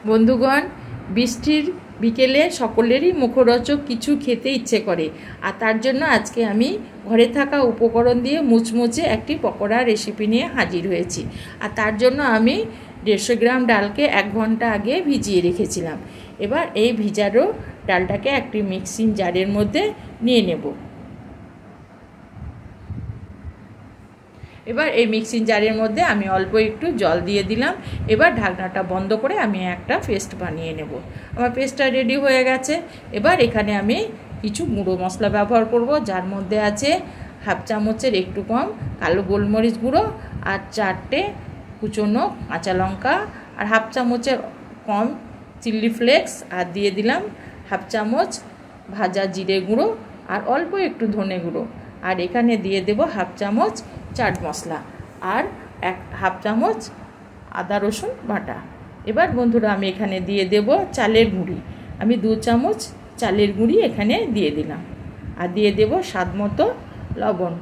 বন্ধুগণ, বৃষ্টির বিকেলে সকলেরই মুখরোচক কিছু খেতে ইচ্ছে করে, আর তার জন্য আজকে আমি ঘরে থাকা উপকরণ দিয়ে মুচমুচে একটি পকোড়া রেসিপি নিয়ে হাজির হয়েছি। আর তার জন্য আমি 150 গ্রাম ডালকে 1 ঘন্টা আগে ভিজিয়ে রেখেছিলাম। এবার এই ভিজানো ডালটাকে একটি মিক্সিং জারের মধ্যে নিয়ে নেব। এবার এই মিক্সিং জারের মধ্যে আমি অল্প একটু জল দিয়ে দিলাম। এবার ঢাকনাটা বন্ধ করে আমি একটা পেস্ট বানিয়ে নেব। আমার পেস্টটা রেডি হয়ে গেছে। এবার এখানে আমি কিছু গুঁড়ো মশলা ব্যবহার করব, যার মধ্যে আছে 1/2 চামচের একটু কম কালো গোলমরিচ গুঁড়ো, আর 4টে কুচনো কাঁচা লঙ্কা, আর 1/2 চামচের কম চিলি ফ্লেক্স, আর দিয়ে দিলাম 1/2 চামচ ভাজা জিরে গুঁড়ো, আর অল্প একটু ধনে গুঁড়ো, আর এখানে দিয়ে দেব 1/2 চামচ চাট মশলা, আর 1/2 চামচ আদা রসুন বাটা। এবার বন্ধুরা আমি এখানে দিয়ে দেব চালের গুঁড়ি। আমি 2 চামচ চালের গুঁড়ি এখানে দিয়ে দিলাম, আর দিয়ে দেব স্বাদ মতো লবণ,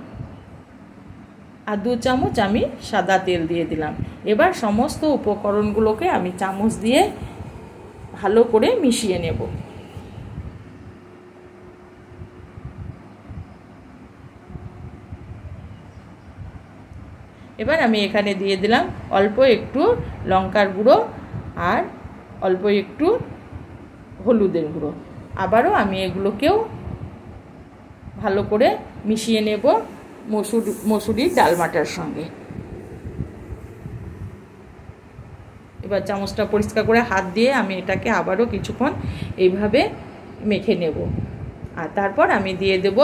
আর 2 চামচ আমি সাদা তেল দিয়ে দিলাম। এবার সমস্ত উপকরণগুলোকে আমি চামচ দিয়ে ভালো করে মিশিয়ে নেব। এবার আমি এখানে দিয়ে দিলাম অল্প একটু লঙ্কার গুঁড়ো আর অল্প একটু হলুদের গুঁড়ো। আবারও আমি এগুলোকেও ভালো করে মিশিয়ে নেব মসুরির ডাল বাটার সঙ্গে। এবার চামচটা পরিষ্কার করে হাত দিয়ে আমি এটাকে আবারও কিছুক্ষণ এইভাবে মেখে নেব। আর তারপর আমি দিয়ে দেব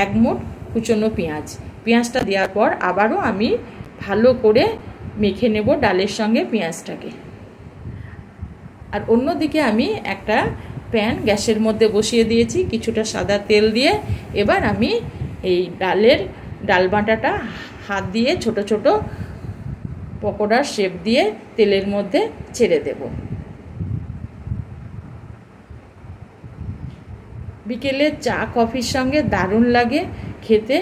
1 মুঠ কুচনো পেঁয়াজ। পেঁয়াজটা দেওয়ার পর আবারও আমি ভালো করে মেখে নেব ডালের সঙ্গে পেঁয়াজটাকে। আর অন্যদিকে আমি একটা প্যান গ্যাসের মধ্যে বসিয়ে দিয়েছি কিছুটা সাদা তেল দিয়ে। এবার আমি এই ডাল বাটাটা হাত দিয়ে ছোট ছোট পকোড়ার শেপ দিয়ে তেলের মধ্যে ছেড়ে দেব। বিকেলে চা কফির সঙ্গে দারুণ লাগে খেতে।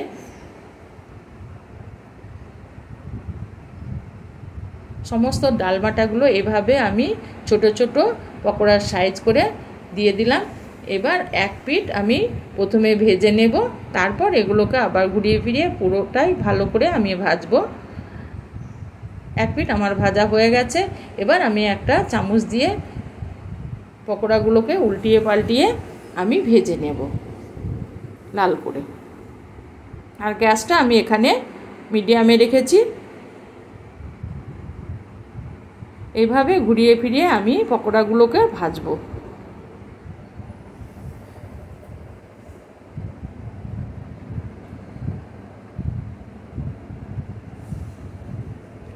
সমস্ত ডাল বাটাগুলো এভাবে আমি ছোট ছোট পকোড়ার সাইজ করে দিয়ে দিলাম। এবার এক পিঠ আমি প্রথমে ভেজে নেব, তারপর এগুলোকে আবার ঘুরিয়ে ফিরিয়ে পুরোটাই ভালো করে আমি ভাজবো। এক পিঠ আমার ভাজা হয়ে গেছে। এবার আমি একটা চামচ দিয়ে পকোড়াগুলোকে উল্টিয়ে পাল্টিয়ে আমি ভেজে নেব লাল করে। আর গ্যাসটা আমি এখানে মিডিয়ামে রেখেছি। এইভাবে ঘুরিয়ে ফিরিয়ে আমি পকোড়াগুলোকে ভাজবো।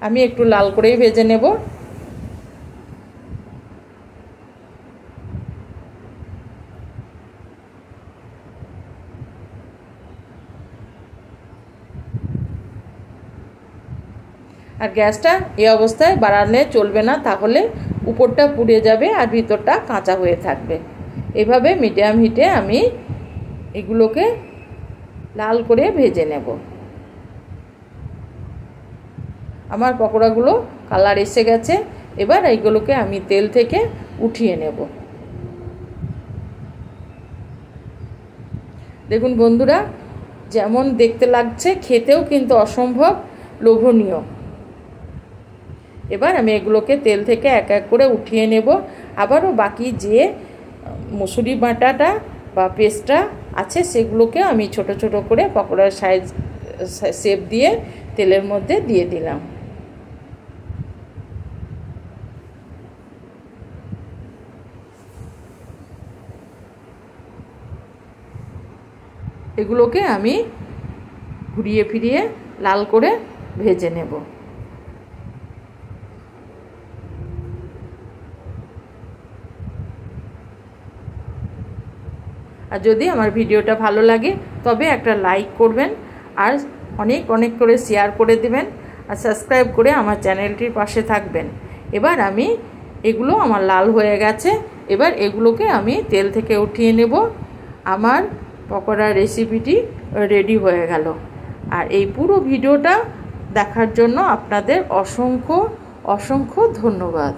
আমি একটু লাল করেই ভেজে নেব। আর গ্যাসটা এই অবস্থায় বাড়ালে চলবে না, তাহলে উপরটা পুড়ে যাবে আর ভিতরটা কাঁচা হয়ে থাকবে। এভাবে মিডিয়াম হিটে আমি এগুলোকে লাল করে ভেজে নেব। আমার পকোড়াগুলো কালার এসে গেছে। এবার এইগুলোকে আমি তেল থেকে উঠিয়ে নেব। দেখুন বন্ধুরা, যেমন দেখতে লাগছে খেতেও কিন্তু অসম্ভব লোভনীয়। এবার আমি এগুলোকে তেল থেকে এক এক করে উঠিয়ে নেব। আবারও বাকি যে মসুরি বাটাটা বা পেস্টটা আছে সেগুলোকে আমি ছোট ছোট করে পকোড়ার সাইজ শেপ দিয়ে তেলের মধ্যে দিয়ে দিলাম। এগুলোকে আমি ঘুরিয়ে ফিরিয়ে লাল করে ভেজে নেব। আর যদি আমার ভিডিওটা ভালো লাগে তবে একটা লাইক করবেন, আর অনেক অনেক করে শেয়ার করে দেবেন, আর সাবস্ক্রাইব করে আমার চ্যানেলটির পাশে থাকবেন। এবার আমি এগুলো আমার লাল হয়ে গেছে। এবার এগুলোকে আমি তেল থেকে উঠিয়ে নেব। আমার পকোড়ার রেসিপিটি রেডি হয়ে গেল। আর এই পুরো ভিডিওটা দেখার জন্য আপনাদের অসংখ্য অসংখ্য ধন্যবাদ।